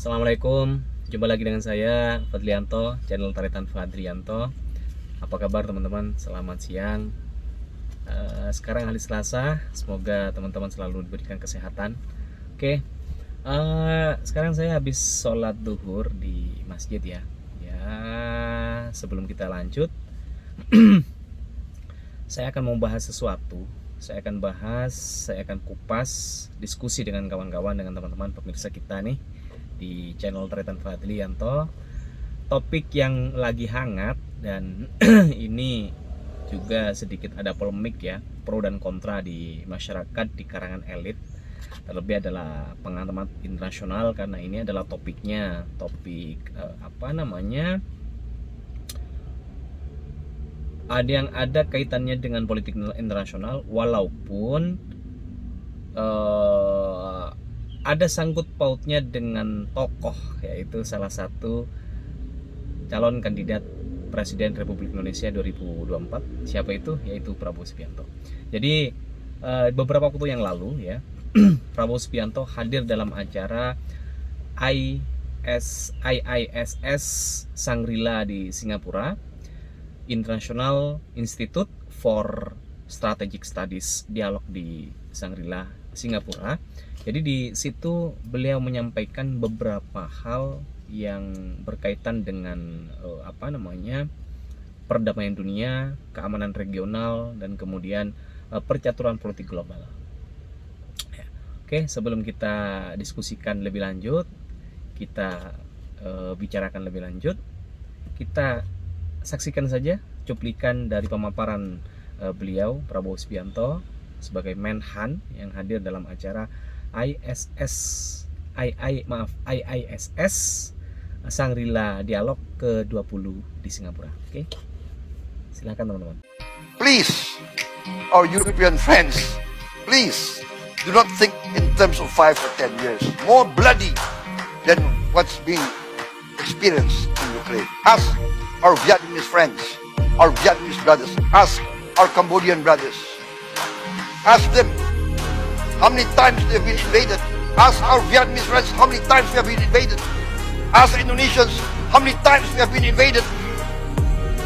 Assalamualaikum, jumpa lagi dengan saya Fadlianto, channel Taritan Fadlianto. Apa kabar teman-teman? Selamat siang. Sekarang hari Selasa, semoga teman-teman selalu diberikan kesehatan. Oke, sekarang saya habis sholat duhur di masjid ya. Sebelum kita lanjut, saya akan membahas sesuatu. Saya akan kupas, diskusi dengan kawan-kawan, dengan teman-teman pemirsa kita nih di channel Taritan Fadlianto. Topik yang lagi hangat dan ini juga sedikit ada polemik ya, pro dan kontra di masyarakat, di karangan elit, terlebih adalah pengamat internasional, karena ini adalah topik ada kaitannya dengan politik internasional, walaupun ada sangkut pautnya dengan tokoh, yaitu salah satu calon kandidat Presiden Republik Indonesia 2024. Siapa itu? Yaitu Prabowo Subianto. Jadi beberapa waktu yang lalu ya, Prabowo Subianto hadir dalam acara IISS Shangri-La di Singapura, International Institute for Strategic Studies, dialog di Shangri-La Singapura. Jadi di situ beliau menyampaikan beberapa hal yang berkaitan dengan perdamaian dunia, keamanan regional, dan kemudian percaturan politik global. Oke, sebelum kita diskusikan lebih lanjut, kita bicarakan lebih lanjut, kita saksikan saja cuplikan dari pemaparan beliau, Prabowo Subianto, sebagai Menhan yang hadir dalam acara IISS Shangri-La Dialog ke-20 di Singapura. Oke, silakan teman-teman. Please, our European friends, please do not think in terms of 5 or 10 years more bloody than what's being experienced in Ukraine. Ask our Vietnamese friends, our Vietnamese brothers, ask our Cambodian brothers, ask them how many times they have been invaded. Ask our Vietnamese friends how many times we have been invaded. Ask Indonesians how many times we have been invaded.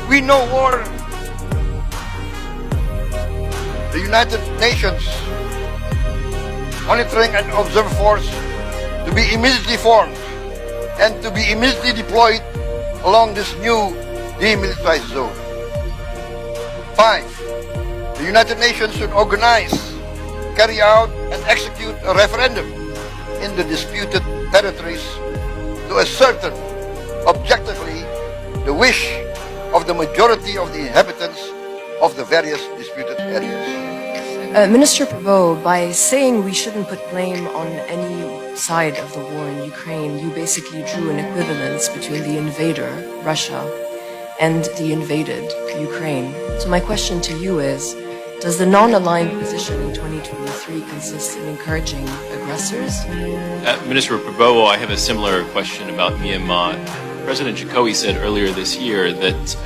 We know war. The United Nations Monitoring and Observer Force to be immediately formed and to be immediately deployed along this new demilitarized zone. 5. The United Nations should organize, carry out, and execute a referendum in the disputed territories to ascertain objectively the wish of the majority of the inhabitants of the various disputed areas. Minister Prabowo, by saying we shouldn't put blame on any side of the war in Ukraine, you basically drew an equivalence between the invader, Russia, and the invaded, Ukraine. So my question to you is, does the non-aligned position in 2023 consist in encouraging aggressors? Minister Prabowo, I have a similar question about Myanmar. President Jokowi said earlier this year that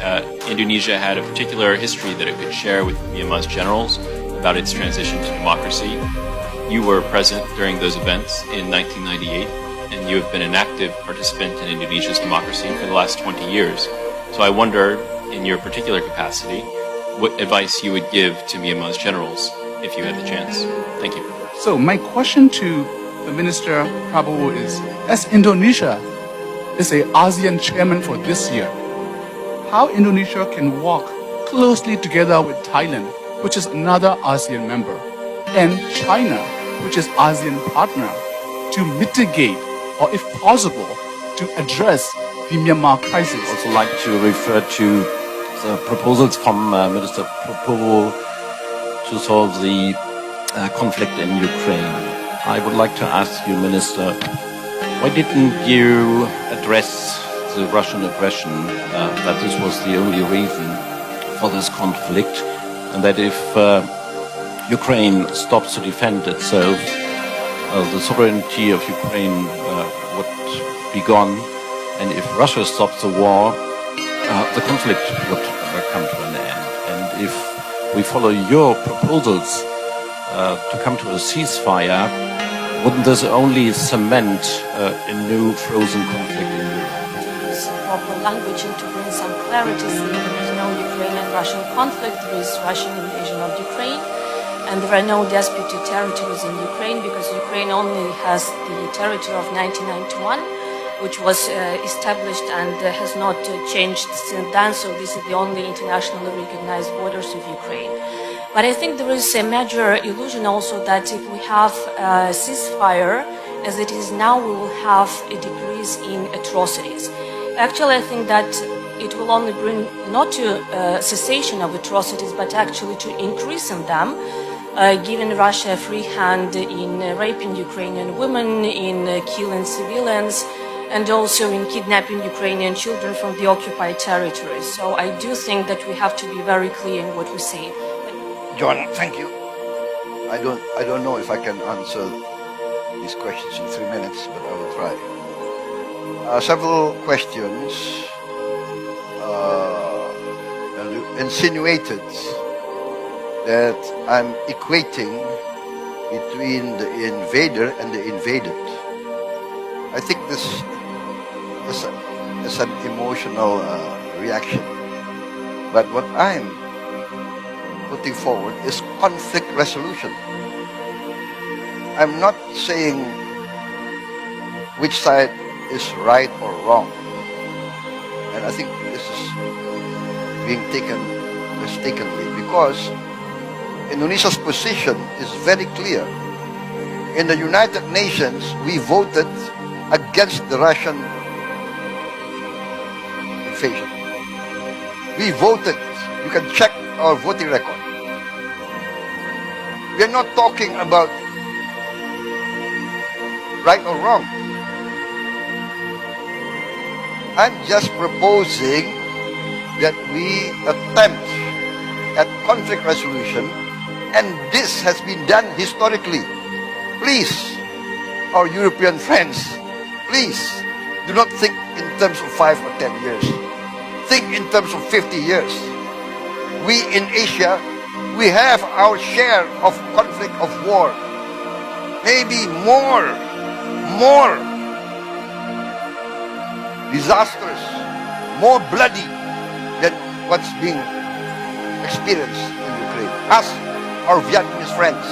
Indonesia had a particular history that it could share with Myanmar's generals about its transition to democracy. You were present during those events in 1998, and you have been an active participant in Indonesia's democracy for the last 20 years. So I wonder, in your particular capacity, what advice you would give to Myanmar's generals if you had the chance. Thank you. So my question to Minister Prabowo is, as Indonesia is a ASEAN chairman for this year, how Indonesia can walk closely together with Thailand, which is another ASEAN member, and China, which is ASEAN partner, to mitigate or, if possible, to address the Myanmar crisis? I would also like to refer to the proposals from Minister Prabowo to solve the conflict in Ukraine. I would like to ask you, Minister, why didn't you address the Russian aggression, that this was the only reason for this conflict, and that if Ukraine stops to defend itself, the sovereignty of Ukraine would be gone, and if Russia stops the war, the conflict would come to an end. And if we follow your proposals to come to a ceasefire, wouldn't this only cement a new frozen conflict in Europe? To use some proper language and to bring some clarity, so there is no Ukrainian-Russian conflict, there is Russian invasion of Ukraine, and there are no disputed territories in Ukraine, because Ukraine only has the territory of 1991, which was established and has not changed since then, so this is the only internationally recognized borders of Ukraine. But I think there is a major illusion also that if we have a ceasefire, as it is now, we will have a decrease in atrocities. Actually, I think that it will only bring not to cessation of atrocities, but actually to increase in them, giving Russia a free hand in raping Ukrainian women, in killing civilians, and also in kidnapping Ukrainian children from the occupied territories. So I do think that we have to be very clear in what we say. John, thank you. I don't know if I can answer these questions in 3 minutes, but I will try. Several questions insinuated that I'm equating between the invader and the invaded. I think this is an emotional reaction. But what I'm putting forward is conflict resolution. I'm not saying which side is right or wrong. And I think this is being taken mistakenly, because Indonesia's position is very clear. In the United Nations, we voted against the Russian invasion. We voted. You can check our voting record. We're not talking about right or wrong. I'm just proposing that we attempt at conflict resolution, and this has been done historically. Please, our European friends, please do not think in terms of 5 or 10 years. Think in terms of 50 years. We in Asia, we have our share of conflict, of war. Maybe more disastrous, more bloody than what's being experienced in Ukraine. Ask our Vietnamese friends,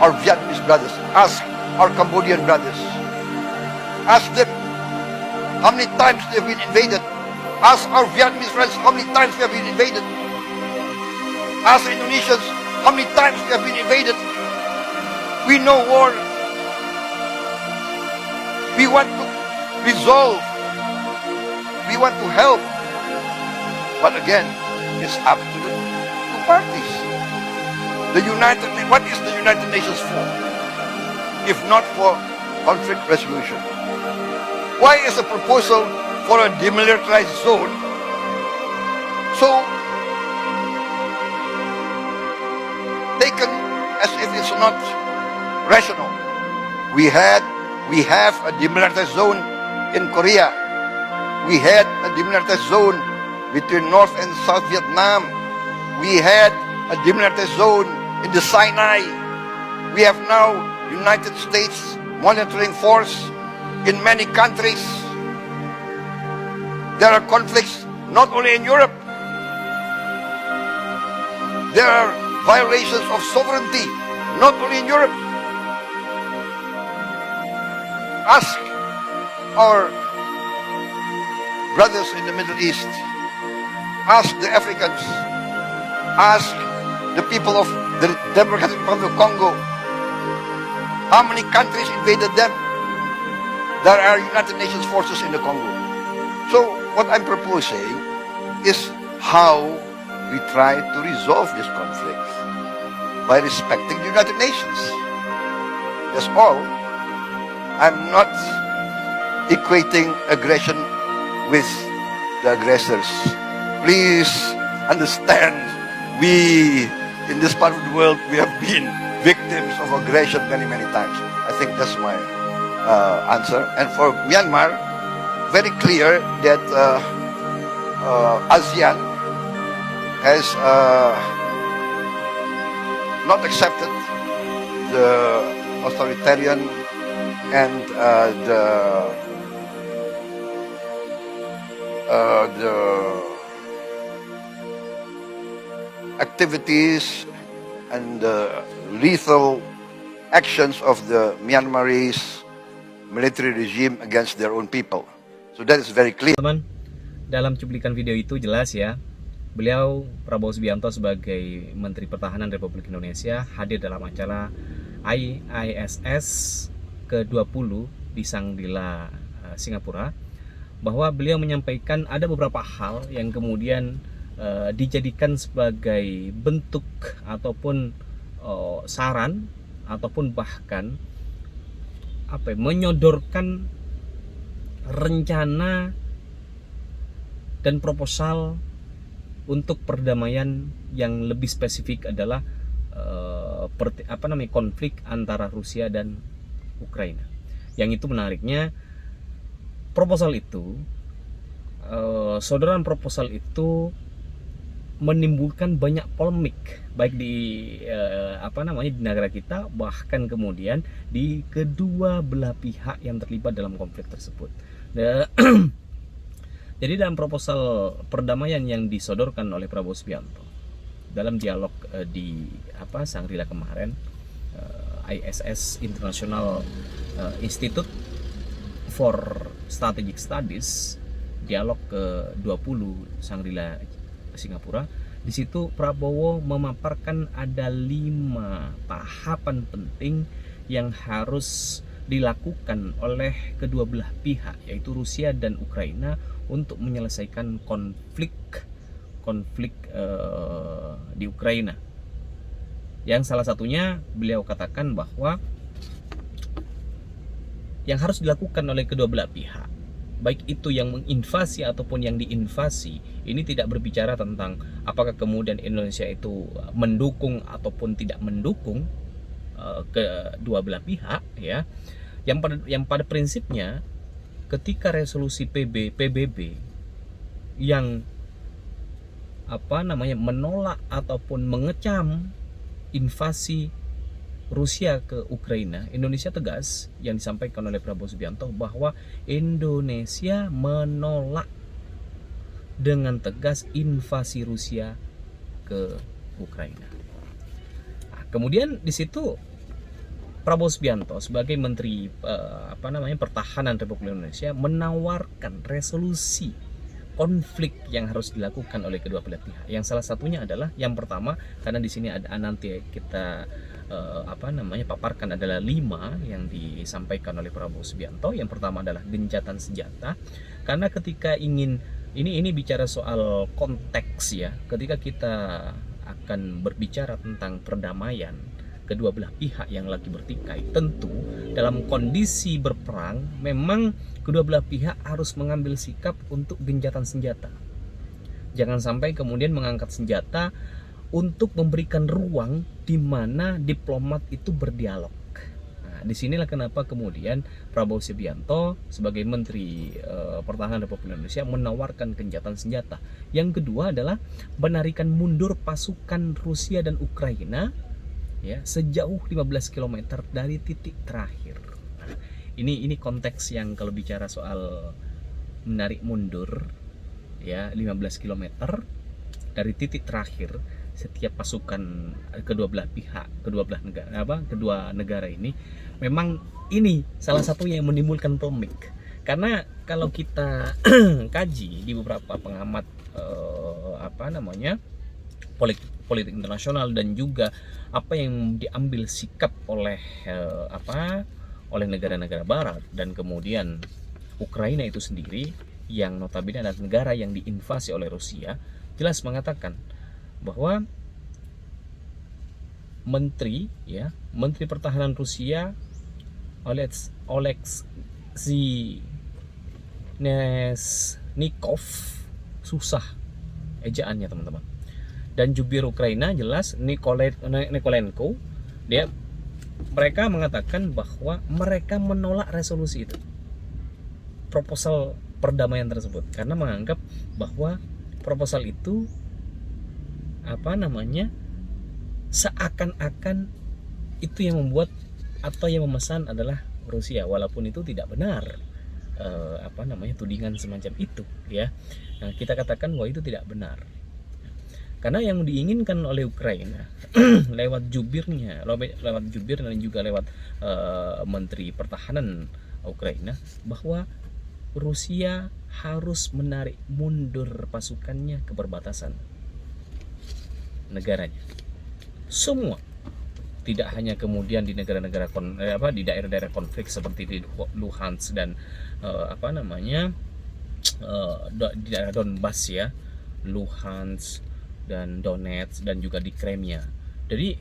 our Vietnamese brothers. Ask our Cambodian brothers. Ask them how many times they've been invaded. Ask our Vietnamese friends how many times they have been invaded. Ask Indonesians how many times they have been invaded. We know war. We want to resolve. We want to help. But again, it's up to the two parties. What is the United Nations for? If not for conflict resolution? Why is a proposal for a demilitarized zone so taken as if it's not rational? We have a demilitarized zone in Korea. We had a demilitarized zone between North and South Vietnam. We had a demilitarized zone in the Sinai. We have now United States monitoring force in many countries. There are conflicts not only in Europe. There are violations of sovereignty not only in Europe. Ask our brothers in the Middle East. Ask the Africans. Ask the people of the Democratic Republic of Congo. How many countries invaded them? There are United Nations forces in the Congo. So what I'm proposing is how we try to resolve this conflict by respecting the United Nations. That's all. I'm not equating aggression with the aggressors. Please understand, we in this part of the world, we have been victims of aggression many times. I think that's my answer. And for Myanmar, very clear that ASEAN has not accepted the authoritarian and the activities and the lethal actions of the Myanmarese military regime against their own people. So that is very clear. Teman, dalam cuplikan video itu jelas ya, beliau Prabowo Subianto sebagai Menteri Pertahanan Republik Indonesia hadir dalam acara IISS ke-20 di Shangri-La, Singapura, bahwa beliau menyampaikan ada beberapa hal yang kemudian dijadikan sebagai bentuk ataupun saran ataupun bahkan menyodorkan rencana dan proposal untuk perdamaian yang lebih spesifik adalah konflik antara Rusia dan Ukraina. Yang itu menariknya, proposal itu, sodoran proposal itu menimbulkan banyak polemik baik di di negara kita, bahkan kemudian di kedua belah pihak yang terlibat dalam konflik tersebut. Jadi dalam proposal perdamaian yang disodorkan oleh Prabowo Subianto dalam dialog di Shangri-La kemarin, ISS International Institute for Strategic Studies, dialog ke-20 Shangri-La Singapura, di situ Prabowo memaparkan ada 5 tahapan penting yang harus dilakukan oleh kedua belah pihak, yaitu Rusia dan Ukraina, untuk menyelesaikan konflik di Ukraina. Yang salah satunya beliau katakan bahwa yang harus dilakukan oleh kedua belah pihak, baik itu yang menginvasi ataupun yang diinvasi, ini tidak berbicara tentang apakah kemudian Indonesia itu mendukung ataupun tidak mendukung kedua belah pihak, ya. Yang pada prinsipnya, ketika resolusi PBB yang menolak ataupun mengecam invasi Rusia ke Ukraina, Indonesia tegas, yang disampaikan oleh Prabowo Subianto, bahwa Indonesia menolak dengan tegas invasi Rusia ke Ukraina. Nah, kemudian di situ Prabowo Subianto sebagai Menteri Pertahanan Republik Indonesia menawarkan resolusi konflik yang harus dilakukan oleh kedua belah pihak. Yang salah satunya adalah, yang pertama, karena di sini ada nanti kita paparkan adalah 5 yang disampaikan oleh Prabowo Subianto. Yang pertama adalah gencatan senjata, karena ketika ingin ini bicara soal konteks, ya, ketika kita akan berbicara tentang perdamaian kedua belah pihak yang lagi bertikai, tentu dalam kondisi berperang memang kedua belah pihak harus mengambil sikap untuk gencatan senjata. Jangan sampai kemudian mengangkat senjata untuk memberikan ruang di mana diplomat itu berdialog. Nah, disinilah kenapa kemudian Prabowo Subianto sebagai Menteri Pertahanan Republik Indonesia menawarkan gencatan senjata. Yang kedua adalah menarikan mundur pasukan Rusia dan Ukraina, ya, sejauh 15 km dari titik terakhir. Nah, ini konteks yang kalau bicara soal menarik mundur, ya, 15 km dari titik terakhir setiap pasukan kedua belah pihak, kedua negara ini, memang ini salah satu yang menimbulkan polemik. Karena kalau kita kaji di beberapa pengamat politik internasional, dan juga apa yang diambil sikap oleh negara-negara barat, dan kemudian Ukraina itu sendiri yang notabene adalah negara yang diinvasi oleh Rusia, jelas mengatakan bahwa Menteri Pertahanan Rusia Olesnikov, susah ejaannya teman-teman, dan jubir Ukraina jelas Nikolenko, mereka mengatakan bahwa mereka menolak resolusi itu, proposal perdamaian tersebut, karena menganggap bahwa proposal itu seakan-akan itu yang membuat atau yang memesan adalah Rusia, walaupun itu tidak benar. Tudingan semacam itu ya. Nah, kita katakan bahwa itu tidak benar. Karena yang diinginkan oleh Ukraina lewat jubir dan juga lewat Menteri Pertahanan Ukraina, bahwa Rusia harus menarik mundur pasukannya ke perbatasan negaranya. Semua, tidak hanya kemudian di negara-negara di daerah-daerah konflik seperti di Luhansk dan di daerah Donbas ya, Luhansk dan Donetsk dan juga di Crimea. Jadi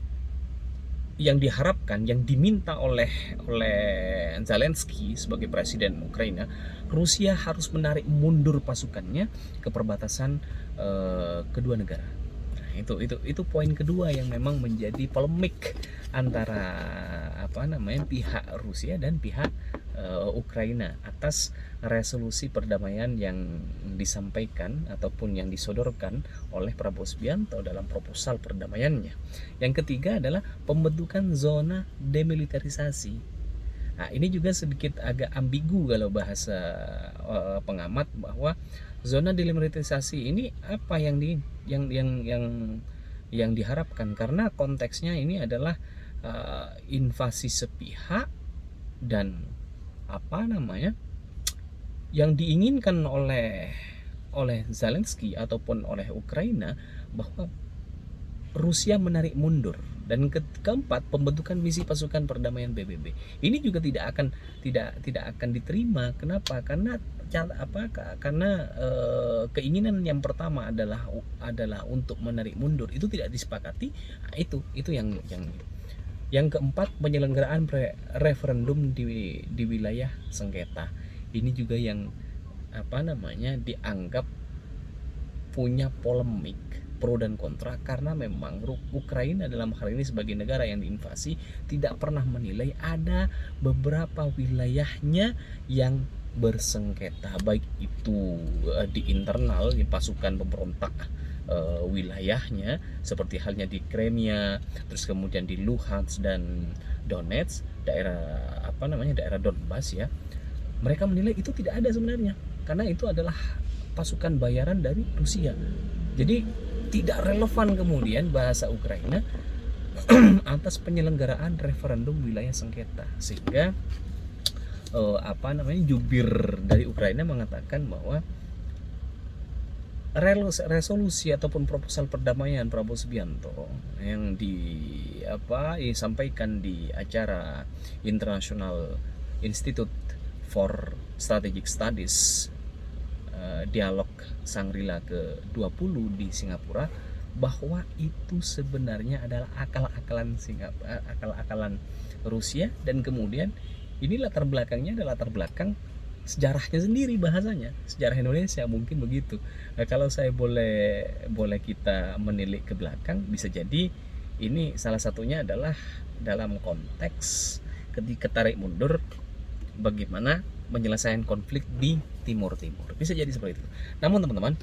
yang diharapkan, yang diminta oleh Zelensky sebagai presiden Ukraina, Rusia harus menarik mundur pasukannya ke perbatasan kedua negara. Nah, itu poin kedua yang memang menjadi polemik antara pihak Rusia dan pihak Ukraina atas resolusi perdamaian yang disampaikan ataupun yang disodorkan oleh Prabowo Subianto dalam proposal perdamaiannya. Yang ketiga adalah pembentukan zona demilitarisasi. Nah, ini juga sedikit agak ambigu kalau bahasa pengamat, bahwa zona demilitarisasi ini apa yang diharapkan, karena konteksnya ini adalah invasi sepihak dan yang diinginkan oleh Zelensky ataupun oleh Ukraina, bahwa Rusia menarik mundur. Dan keempat, pembentukan misi pasukan perdamaian PBB. Ini juga tidak akan diterima. Kenapa? Karena keinginan yang pertama adalah untuk menarik mundur, itu tidak disepakati. Nah, itu yang keempat, penyelenggaraan referendum di wilayah sengketa. Ini juga yang dianggap punya polemik pro dan kontra, karena memang Ukraina dalam hal ini sebagai negara yang diinvasi tidak pernah menilai ada beberapa wilayahnya yang bersengketa, baik itu di internal di pasukan pemberontak wilayahnya seperti halnya di Crimea, terus kemudian di Luhansk dan Donetsk, daerah Donbas ya. Mereka menilai itu tidak ada sebenarnya, karena itu adalah pasukan bayaran dari Rusia. Jadi tidak relevan kemudian bahasa Ukraina atas penyelenggaraan referendum wilayah sengketa, sehingga jubir dari Ukraina mengatakan bahwa resolusi ataupun proposal perdamaian Prabowo Subianto yang disampaikan di acara International Institute for Strategic Studies Dialog Shangri-La ke-20 di Singapura, bahwa itu sebenarnya adalah akal-akalan Rusia, dan kemudian ini latar belakangnya adalah latar belakang sejarahnya sendiri, bahasanya sejarah Indonesia mungkin begitu. Nah, kalau saya boleh kita menilik ke belakang, bisa jadi ini salah satunya adalah dalam konteks ketika tarik mundur bagaimana menyelesaikan konflik di Timur, bisa jadi seperti itu. Namun teman-teman,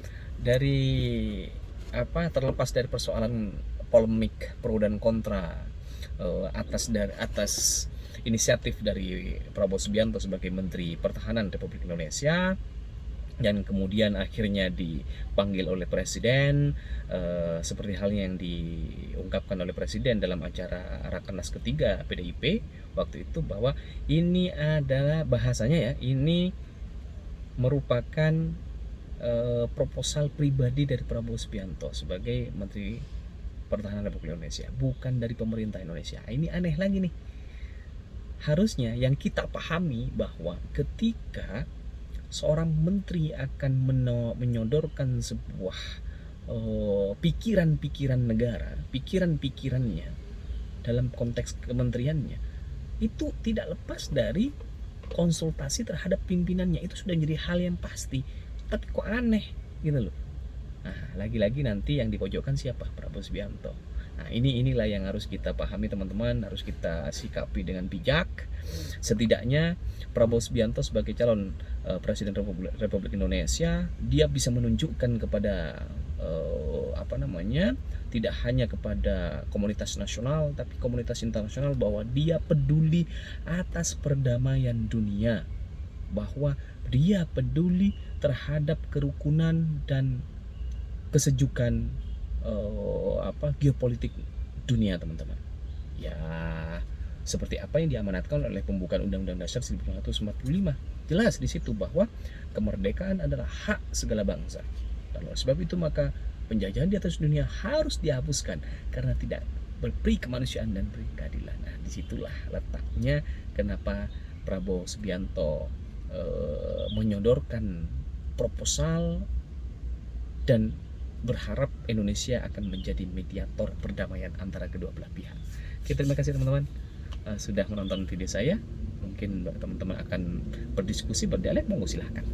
terlepas dari persoalan polemik pro dan kontra atas inisiatif dari Prabowo Subianto sebagai Menteri Pertahanan Republik Indonesia, dan kemudian akhirnya dipanggil oleh Presiden, seperti halnya yang diungkapkan oleh Presiden dalam acara Rakernas ketiga PDIP waktu itu, bahwa ini adalah bahasanya ya, ini merupakan proposal pribadi dari Prabowo Subianto sebagai Menteri Pertahanan Republik Indonesia, bukan dari pemerintah Indonesia. Ini aneh lagi nih. Harusnya yang kita pahami bahwa ketika seorang menteri akan menyodorkan sebuah pikiran-pikiran negara, pikirannya dalam konteks kementeriannya, itu tidak lepas dari konsultasi terhadap pimpinannya. Itu sudah jadi hal yang pasti. Tapi kok aneh gitu loh. Nah, lagi-lagi nanti yang dipojokkan siapa? Prabowo Subianto. Nah, inilah yang harus kita pahami teman-teman, harus kita sikapi dengan bijak. Setidaknya Prabowo Subianto sebagai calon Presiden Republik Indonesia, dia bisa menunjukkan kepada tidak hanya kepada komunitas nasional tapi komunitas internasional, bahwa dia peduli atas perdamaian dunia, bahwa dia peduli terhadap kerukunan dan kesejukan geopolitik dunia, teman-teman. Ya, seperti apa yang diamanatkan oleh pembukaan Undang-Undang Dasar 1945. Jelas di situ bahwa kemerdekaan adalah hak segala bangsa. Dan oleh sebab itu maka penjajahan di atas dunia harus dihapuskan karena tidak berperi kemanusiaan dan beri keadilan. Nah, disitulah letaknya kenapa Prabowo Subianto menyodorkan proposal dan berharap Indonesia akan menjadi mediator perdamaian antara kedua belah pihak. Oke, terima kasih teman-teman sudah menonton video saya. Mungkin teman-teman akan berdiskusi, berdialog, monggo silahkan.